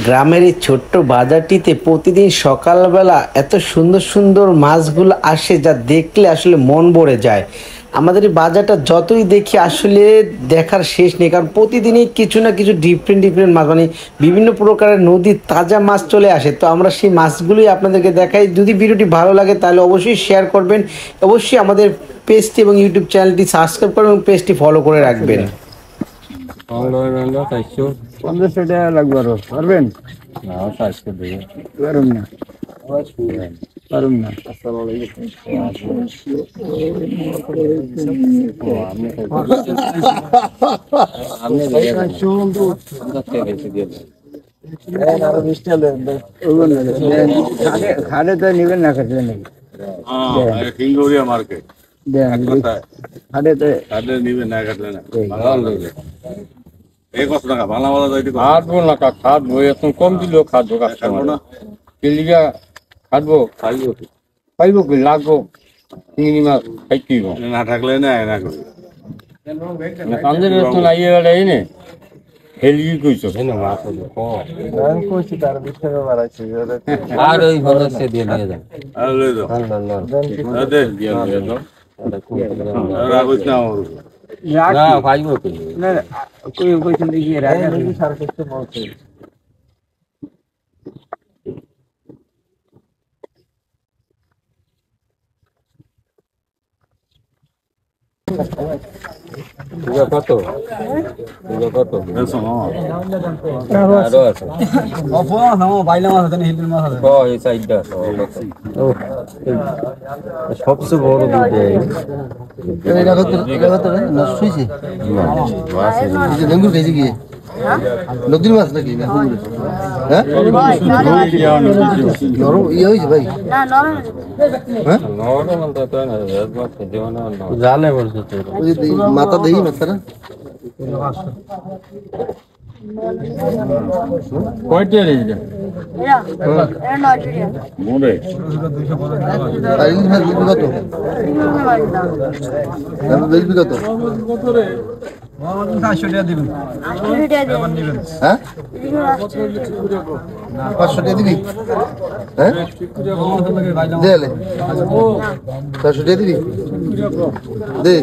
গ্রামের এই ছোট্ট বাজারটিতে প্রতিদিন সকালবেলা এত সুন্দর সুন্দর মাছগুলো আসে, যা দেখলে আসলে মন ভরে যায়। আমাদের এই বাজারটা যতই দেখি আসলে দেখার শেষ নেই, কারণ প্রতিদিনই কিছু না কিছু ডিফারেন্ট ডিফারেন্ট মাছ, মানে বিভিন্ন প্রকারের নদীর তাজা মাছ চলে আসে। তো আমরা সেই মাছগুলোই আপনাদেরকে দেখাই। যদি ভিডিওটি ভালো লাগে তাহলে অবশ্যই শেয়ার করবেন, অবশ্যই আমাদের পেজটি এবং ইউটিউব চ্যানেলটি সাবস্ক্রাইব করবেন এবং পেজটি ফলো করে রাখবেন। লাগবে আরো পারবেন পারুন না পারুন না। খাড়ে তো নিবেন না, খেতে নেই মার্কেট নিবেন না, কাটলে না এই কত টাকা বাংলা বাজার যাইতে খাটবো না, খাটবো এখন কম দিলেও খাটবো, খাটবো না কেলিগা খাটবো, খাইবো খাইবো কি লাগবো চিংড়ি মাছ খাইতেই না থাকলে না না করি কান্দের তো লাগিয়ে গেলে এই নে হেলিয়ে কইছো মাছ কইছি তার 20 টাকা বাড়াইছে আর ওই ভালো সে দিয়ে নিয়ে যাও আর লই দাও না দে দিয়ে দাও রাগছ না না খাইবো কি না কই কইছেন দেখি রাগা সার করতে বলছে কত কত সবচেয়ে বড় ডেঙ্গুর খাইছে কি নদীর মাছ নাকি ইয়ে হয়েছে ভাই জালে বলছে মাথা দেখি মাথাটা কয়টা কত 500 টাকা দিবেন, হ্যাঁ 500 টাকা দিবি, হ্যাঁ দেলে 500 টাকা দিবি দে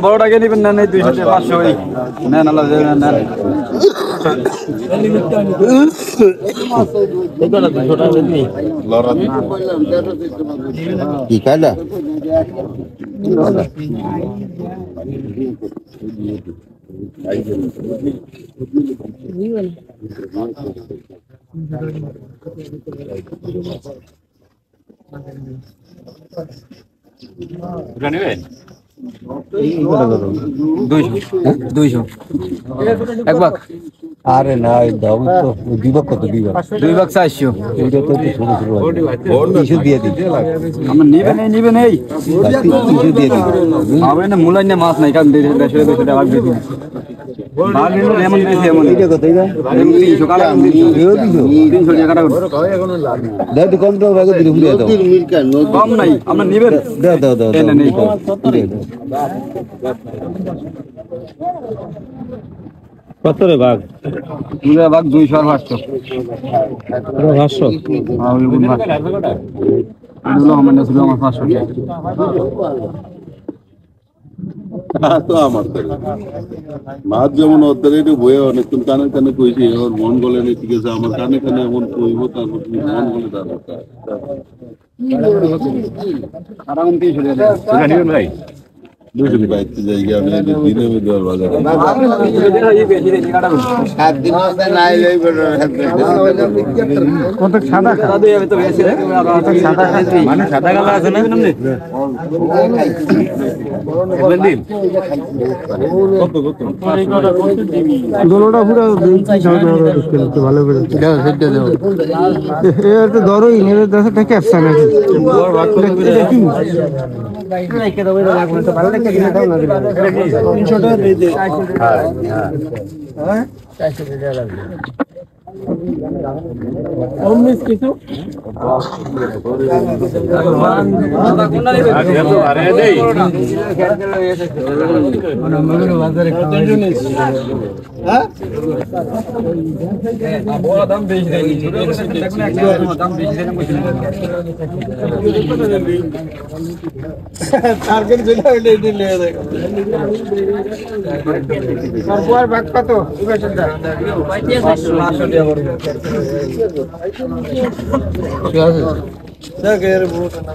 বড়টাকে নিবেন না 200 500 কি কায়দা আরে না দাম তো 2 ভাগ কত 2 ভাগ 400 এইটা তো শুরু দিয়ে দিই আমরা নিবেন এই 300 দিয়ে দিই হবে না মূলাই না মাছ নাই কারণ 150 টাকা লাগবে দিন ভাগ নিলো এমন দিছে এমন এইটা কত এইটা 300 টাকা 300 টাকা দাও তো কম দাও ভাগ দিলে ভুলে দাও কম নাই আমরা নিবেন দাও না নেই কত রে ভাগ পুরো ভাগ 200 আর 500 পুরো 500 হ্যাঁ ওই গুণ ভাগ এগুলো আমাদের ছিল আমার 500 টাকা তো আমার মাছ যেমন ওদের একটু বয়ে অনেকক্ষণ কানে কানে কইছি ওর মন গলে নেই, ঠিক আছে আমার কানে কানে এমন কইব তারপর তুমি মন গলে তারপর ভাই বাইতে জায়গা আমি দিনে দেওয়ার বাজার কত সাদা মানে সাদা কালো আছে না দোলটা পুরো ভালো করে তো ধরোই নেবে দশটা ক্যাপসা নাকি ভালো লেগে কিনে দাও না 300 টাকা দিয়ে দে হ্যাঁ 400 টাকা লাগবে অমনিস কিছু আরে দেই মগর বাজারে হ্যাঁ বড় দাম বেশি দেয়নি ছোট দাম বেশি দেয়নি টার্গেট যেটা ওইটা দিলে দেখো তারপর ভাগ কত ইবেশনটা 500 টাকা বড় কি আছে জায়গার বহুত না